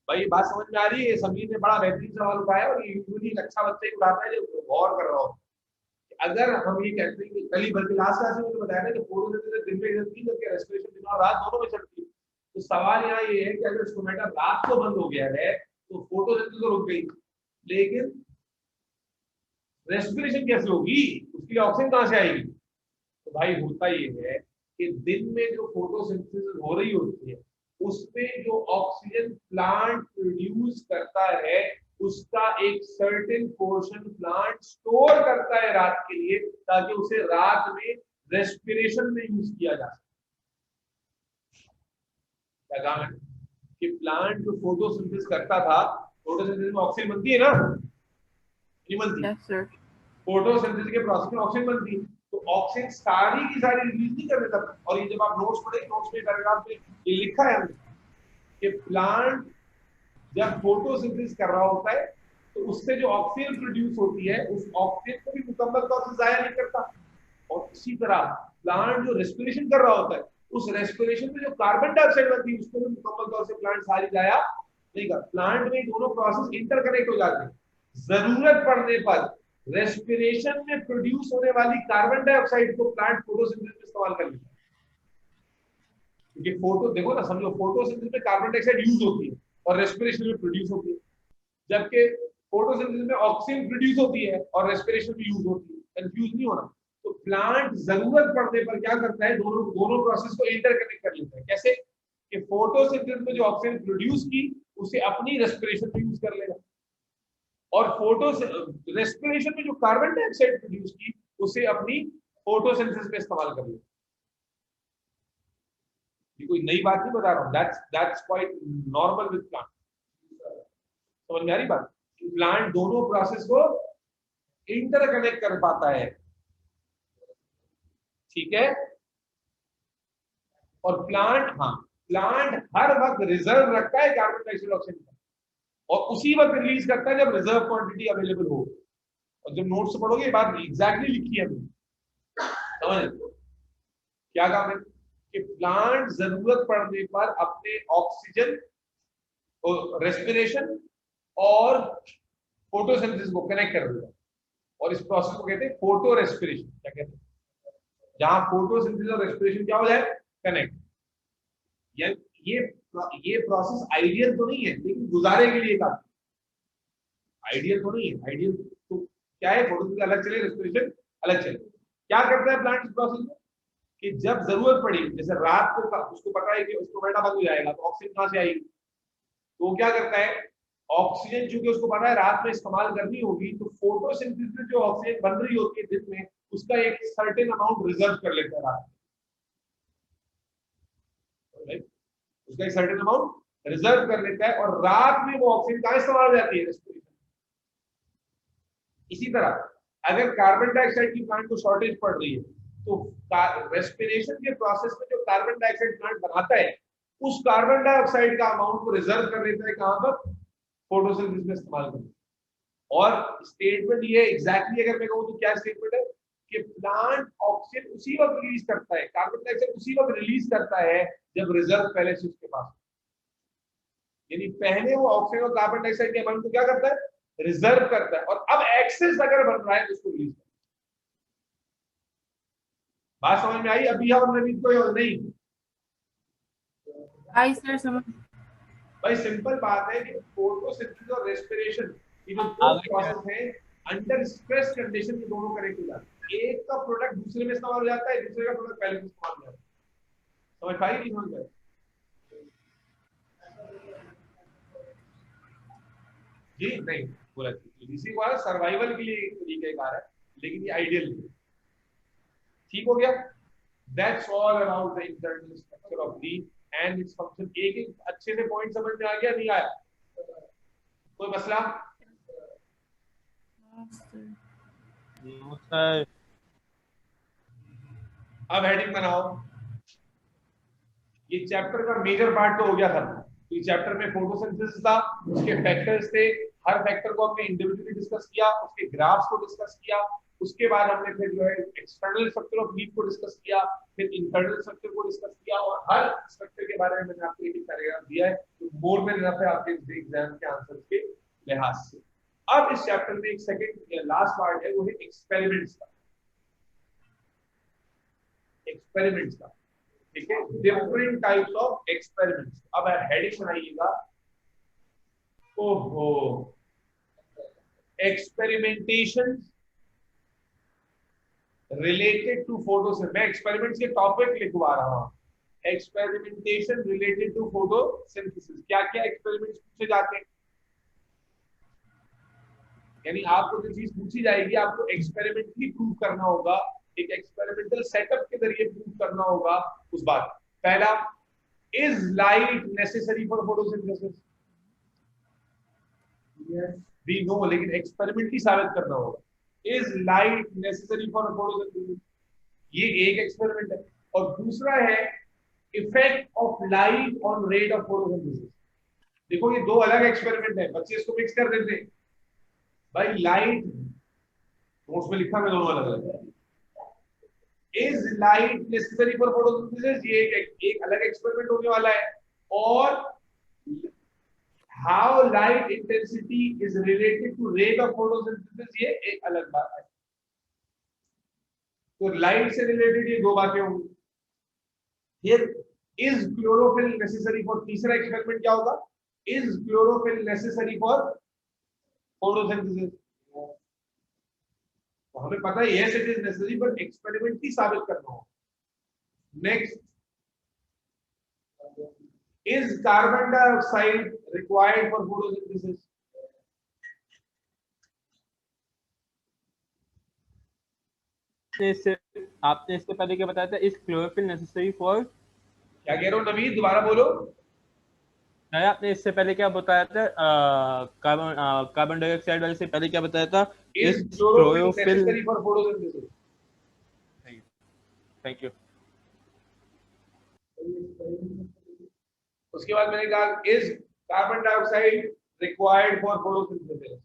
S1: भाई? बात समझ में आ रही है? समीर ने बड़ा बेहतरीन सवाल उठाया, और यूजुअली एक अच्छा बच्चा ही उठाता है जो गौर कर रहा हो। अगर हम ये कहते हैं कि कल ही बल्कि लास्ट क्लास में मुझे बताया ना कि फोटोसिंथेसिस दिन में चलती है, रेस्पिरेशन दिन और रात दोनों में चलती है। तो सवाल यहाँ ये है कि अगर स्टोमेटा रात को बंद हो गया है तो फोटोसिंथेसिस तो रुक गई, लेकिन रेस्पिरेशन कैसे होगी? उसके लिए ऑक्सीजन कहां से आएगी? तो भाई होता ये है कि दिन में जो फोटोसिंथेसिस हो रही होती है उसमें जो ऑक्सीजन प्लांट प्रोड्यूस करता है उसका एक सर्टेन पोर्शन प्लांट स्टोर करता है रात के लिए, ताकि उसे रात में रेस्पिरेशन में यूज किया जा सके। क्या काम है कि प्लांट जो फोटोसिंथेसिस करता था, फोटोसिंथेसिस में ऑक्सीजन बनती है ना, नहीं बनती?
S2: Yes, sir.
S1: फोटोसिंथेसिस के प्रोसेस में ऑक्सीजन बनती है, तो ऑक्सीजन सारी की सारी रिलीज नहीं कर देता। और ये जब आप नोट्स पढ़े, नोट्स में पैराग्राफ में ये लिखा है कि प्लांट जब फोटोसिंथेसिस कर रहा होता है तो उससे जो ऑक्सीजन प्रोड्यूस होती है उस ऑक्सीजन को भी मुकम्मल तौर से जाया नहीं करता, और इसी तरह प्लांट जो रेस्पिरेशन कर रहा होता है उस रेस्पिरेशन में जो कार्बन डाइऑक्साइड बनती है उसको भी मुकम्मल तौर से प्लांट सारी जाया नहीं करता। प्लांट में दोनों प्रोसेस इंटरकनेक्ट हो जाते हैं। जरूरत पड़ने पर रेस्पिरेशन में प्रोड्यूस होने वाली कार्बन डाइऑक्साइड को प्लांट फोटोसिंथेसिस में इस्तेमाल कर लेता है। क्योंकि फोटो देखो ना, समझो फोटोसिंथेसिस में कार्बन डाइऑक्साइड यूज होती है और रेस्पिरेशन में प्रोड्यूस होती है, जबकि फोटोसिंथेसिस में ऑक्सीजन प्रोड्यूस होती है और रेस्पिरेशन भी यूज होती है। कंफ्यूज नहीं होना। तो प्लांट जरूरत पड़ने पर क्या करता है, दोनों प्रोसेस को इंटरकनेक्ट कर लेता है। कैसे कि फोटोसिंथेसिस में जो ऑक्सीजन प्रोड्यूस की उसे अपनी रेस्पिरेशन में यूज कर लेगा, और रेस्पिरेशन में जो कार्बन डाइऑक्साइड प्रोड्यूस की उसे अपनी फोटोसिंथेसिस में इस्तेमाल कर लेगा। ये कोई नई बात नहीं बता रहा हूँ, that's quite normal with plant. समझ में आ रही बात? प्लांट दोनों प्रोसेस को इंटरकनेक्ट कर पाता है, ठीक है। और प्लांट, हाँ, प्लांट हर वक्त रिजर्व रखता है कार्बन डाइऑक्साइड ऑक्सीजन का, और उसी वक्त रिलीज करता है जब रिजर्व क्वांटिटी अवेलेबल हो। और जब नोट्स पढ़ोगे ये बात एग्जैक्टली लिखी है हमने, समझ क्या काम है कि प्लांट जरूरत पड़ने पर अपने ऑक्सीजन, रेस्पिरेशन और फोटोसिंथेसिस को कनेक्ट कर देगा, और इस प्रोसेस को कहते हैं फोटो रेस्पिरेशन। क्या कहते हैं? जहां फोटोसिंथेसिस और रेस्पिरेशन क्या हो जाए, कनेक्ट। ये प्रोसेस आइडियल तो नहीं है, लेकिन गुजारे के लिए काफी। आइडियल तो नहीं है, आइडियल तो क्या है, फोटोसिंथेसिस अलग चले, रेस्पिरेशन अलग चले। क्या करता है प्लांट इस प्रोसेस में कि जब जरूरत पड़ी, जैसे रात को उसको पता है कि उसको बेटा बंद हो जाएगा, तो ऑक्सीजन कहां से आएगी, तो वो क्या करता है, ऑक्सीजन चूंकि उसको पता है रात में इस्तेमाल करनी होगी, तो फोटोसिंथेसिस जो ऑक्सीजन बन रही होती है दिन में, उसका एक सर्टेन अमाउंट रिजर्व कर लेता है रात में, उसका एक सर्टेन अमाउंट रिजर्व कर लेता है, और रात में वो ऑक्सीजन कहां इस्तेमाल हो जाती है, रेस्पिरेशन। इसी तरह अगर कार्बन डाइऑक्साइड की प्लांट को शॉर्टेज पड़ रही है, तो रेस्पिरेशन के प्रोसेस में जो कार्बन डाइऑक्साइड प्लांट बनाता है, उस कार्बन डाइऑक्साइड का अमाउंट को रिजर्व कर लेता है कहां पर, फोटोसिंथेसिस में इस्तेमाल करते हैं। और स्टेटमेंट ये एग्जैक्टली अगर मैं कहूं तो क्या स्टेटमेंट है कि प्लांट ऑक्सीजन उसी वक्त रिलीज करता है, कार्बन डाइऑक्साइड उसी वक्त रिलीज करता है जब रिजर्व पहले से उसके पास, यानी पहले वो ऑक्सीजन और कार्बन डाइऑक्साइड के अमाउंट को क्या करता है, रिजर्व करता है, और अब एक्सेस अगर बन रहा है तो उसको रिलीज करता है। बात समझ में आई अभी और नवीन को, और नहीं?
S2: आई सर समझ।
S1: भाई सिंपल बात है कि फोटोसिंथेसिस और रेस्पिरेशन ये जो दो प्रोसेस हैं, अंडर स्ट्रेस कंडीशन में दोनों कनेक्ट हो जाते हैं। एक का प्रोडक्ट दूसरे में इस्तेमाल हो जाता है, दूसरे का प्रोडक्ट पहले में इस्तेमाल हो जाता है। समझ पाई नहीं समझ पाई? जी नहीं बोला, इसी को सर्वाइवल के लिए एक तरीके कार है, लेकिन ये आइडियल नहीं। ठीक हो गया? That's all about the internal structure of leaf and its function. एक एक अच्छे से पॉइंट समझ में आ गया, नहीं आया? कोई मसला?
S3: सर
S1: अब हेडिंग बनाओ। ये चैप्टर का मेजर पार्ट तो हो गया था। तो ये चैप्टर में फोटोसिंथेसिस था, उसके फैक्टर्स थे, हर फैक्टर को हमने इंडिविजुअली डिस्कस किया, उसके ग्राफ्स को डिस्कस किया, उसके बाद हमने फिर जो है एक्सटर्नल स्ट्रक्चर ऑफ लीफ को डिस्कस किया, फिर इंटरनल स्ट्रक्चर को डिस्कस किया, और हर स्ट्रक्चर के बारे में मैंने आपको एक पैराग्राफ दिया है, तो मोर देन इनफ है आपके एग्जाम के आंसर के लिहाज से। अब इस चैप्टर में एक सेकंड लास्ट पार्ट है, वो है एक्सपेरिमेंट्स का। एक्सपेरिमेंट्स का, ठीक है, डिफरेंट टाइप्स ऑफ एक्सपेरिमेंट्स। अब हेडिंग बनाइएगा, ओहो, एक्सपेरिमेंटेशन रिलेटेड टू फोटोसिंथेसिस। मैं एक्सपेरिमेंट्स के टॉपिक लिखवा रहा हूं, एक्सपेरिमेंटेशन रिलेटेड टू फोटोसिंथेसिस। क्या क्या एक्सपेरिमेंट्स पूछे जाते हैं, यानी आपको जो चीज पूछी जाएगी आपको एक्सपेरिमेंटली प्रूव करना होगा, एक एक्सपेरिमेंटल सेटअप के जरिए प्रूव करना होगा उस बात। पहला, is light necessary for photosynthesis? We know, लेकिन एक्सपेरिमेंटली साबित करना होगा। Is light necessary for photosynthesis? ये एक एक्सपेरिमेंट है। और दूसरा है effect of light on rate of photosynthesis. देखो ये दो अलग एक्सपेरिमेंट है, बच्चे इसको मिक्स कर देते हैं। भाई लाइट, नोट्स में लिखा मैं दोनों अलग अलग। Is light necessary for photosynthesis, ये एक अलग एक्सपेरिमेंट होने वाला है। और how light intensity is related to rate of photosynthesis, ये एक अलग बात है। तो लाइट से रिलेटेड ये दो बातें होंगी। फिर इज क्लोरोफिल नेसेसरी फॉर, तीसरा एक्सपेरिमेंट क्या होगा, is chlorophyll necessary for photosynthesis? तो हमें पता है yes it is necessary, but experiment ही साबित करना हो। Next, is carbon dioxide required for photosynthesis?
S3: आपने इससे पहले क्या बताया था, इज क्लोरोफिल नेसेसरी फॉर
S1: क्या कह रहे हो नवीद, दोबारा बोलो।
S3: नहीं, आपने इससे पहले क्या बताया था? कार्बन डाइऑक्साइड वाले से पहले क्या बताया था?
S1: इज
S3: इस
S1: chlorophyll
S3: chlorophyll.
S1: Necessary for photosynthesis?
S3: Thank you.
S1: उसके बाद मैंने कहा is carbon dioxide required for photosynthesis?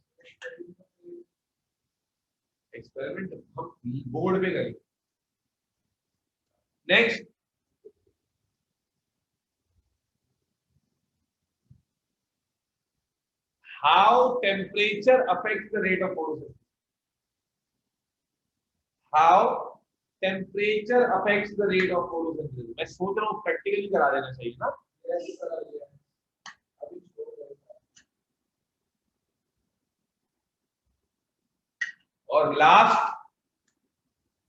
S1: Experiment हम बोर्ड में करेंगे। Next, how temperature affects the rate of photosynthesis? How temperature affects the rate of photosynthesis? मैं सोच रहा हूँ प्रैक्टिकली करा देना चाहिए ना। और last,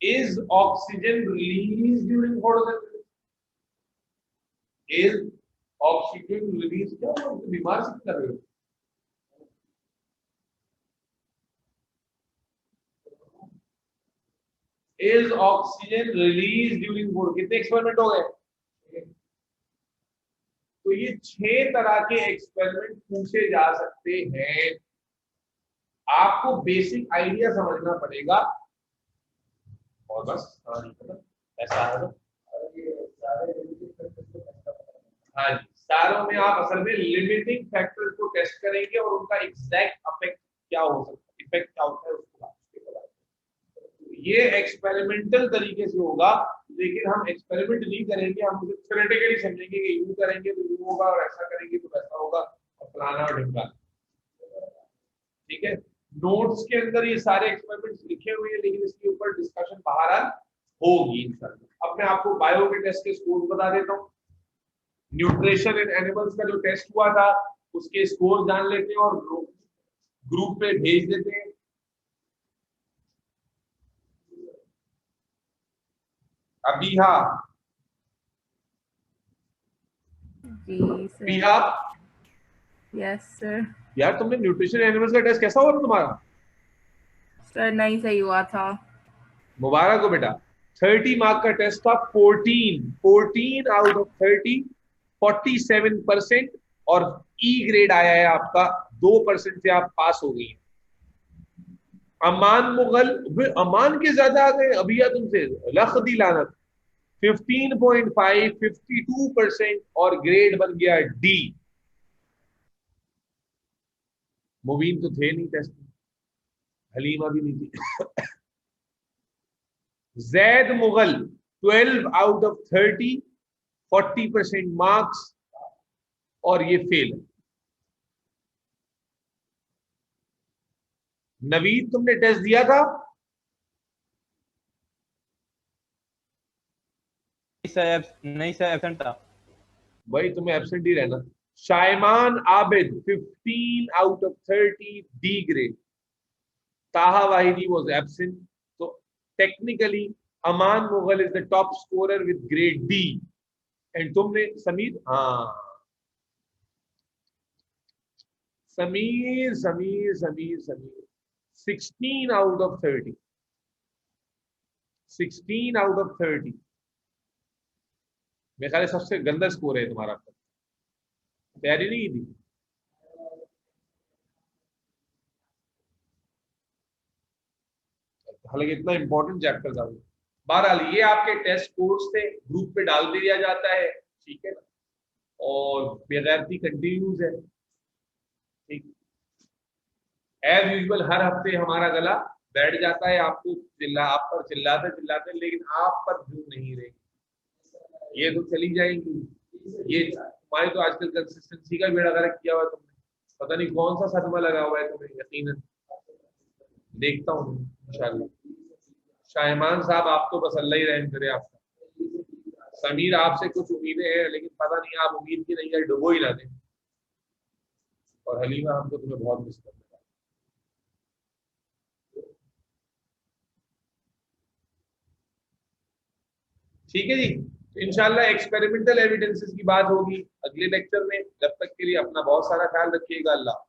S1: is oxygen released during photosynthesis? Is oxygen released? क्या हुआ? बीमार से कर रहे हो? Is oxygen released during photosynthesis? कितने एक्सपेरिमेंट हो गए? तो ये 6 तरह के एक्सपेरिमेंट पूछे जा सकते हैं। आपको बेसिक आइडिया समझना पड़ेगा और बस ऐसा है। हाँ जी, सारों में आप असल में लिमिटिंग फैक्टर्स को टेस्ट करेंगे और उनका एग्जैक्ट इफेक्ट क्या हो सकता है, इफेक्ट क्या होता है उसको ये एक्सपेरिमेंटल तरीके से होगा, लेकिन हम एक्सपेरिमेंट नहीं करेंगे, हम उसे थ्योरेटिकली समझेंगे कि यूं करेंगे तो यूं होगा और ऐसा करेंगे तो वैसा होगा और फलाना और ढिमका। ठीक है, नोट्स के अंदर ये सारे एक्सपेरिमेंट्स लिखे हुए हैं, लेकिन इसके ऊपर डिस्कशन बहरहाल होगी इंशाल्लाह। अब मैं आपको बायो के टेस्ट के स्कोर बता देता हूँ। न्यूट्रिशन इन एनिमल्स का जो टेस्ट हुआ था उसके स्कोर जान लेते हैं और ग्रुप पे भेज देते हैं। अबीहा,
S2: जी सर।
S1: Abiha,
S2: yes sir.
S1: यार तुमने न्यूट्रिशन एनिमल्स का टेस्ट कैसा हुआ था तुम्हारा?
S2: सर नहीं सही हुआ था।
S1: मुबारक हो बेटा। 30 मार्क का टेस्ट था। 14 आउट ऑफ 30, 47%। और ई ग्रेड आया है आपका, 2% से आप पास हो गई हैं। अमान मुगल, अमान के ज्यादा आ गए अभिया तुमसे, लख दी लानत। 15.5, 52% और ग्रेड बन गया डी। मुबीन तो थे नहीं टेस्ट में, हलीमा भी नहीं थी। Zaid Mughal 12 out of 30, 40% marks और ये फेल है। नवीद तुमने टेस्ट दिया था?
S3: नहीं सर, एब्सेंट था।
S1: भाई तुम्हें एब्सेंट ही रहना। Shayman Abid 15 out of 30, D grade. Taha Wahidi was absent. तो technically Aman Mughal is the top scorer with grade D. And तुमने समीर, हाँ Sameer Sameer Sameer Sameer 16 out of 30, 16 out of 30। मेरे ख्याल सबसे गंदा स्कोर है तुम्हारा। तैयारी नहीं की थी? हालांकि इतना इंपॉर्टेंट चैप्टर था। बहरहाल ये आपके टेस्ट कोर्स थे, ग्रुप पे डाल दिया जाता है, ठीक है ना, और बेगैरती कंटिन्यूज है। ठीक, एज यूजुअल हर हफ्ते हमारा गला बैठ जाता है, आपको आप पर चिल्लाते चिल्लाते, लेकिन आप पर जू नहीं रहेगी। ये तो चली जाएंगी। ये तुम्हारी तो आजकल कंसिस्टेंसी का बेड़ा गर्क किया हुआ तुमने, पता नहीं कौन सा सदमा लगा हुआ है तुम्हें। यकीनन देखता हूँ इंशाल्लाह। शायमान साहब आप तो बस अल्लाह ही रहम करे आपका। समीर आपसे कुछ उम्मीदें हैं, लेकिन पता नहीं आप उम्मीद की नहीं है, डुबो ही ना दें। और हलीमा हमको तुम्हें बहुत मिस करते हैं। ठीक है जी, तो इंशाल्लाह एक्सपेरिमेंटल एविडेंसेस की बात होगी अगले लेक्चर में। जब तक के लिए अपना बहुत सारा ख्याल रखिएगा। अल्लाह।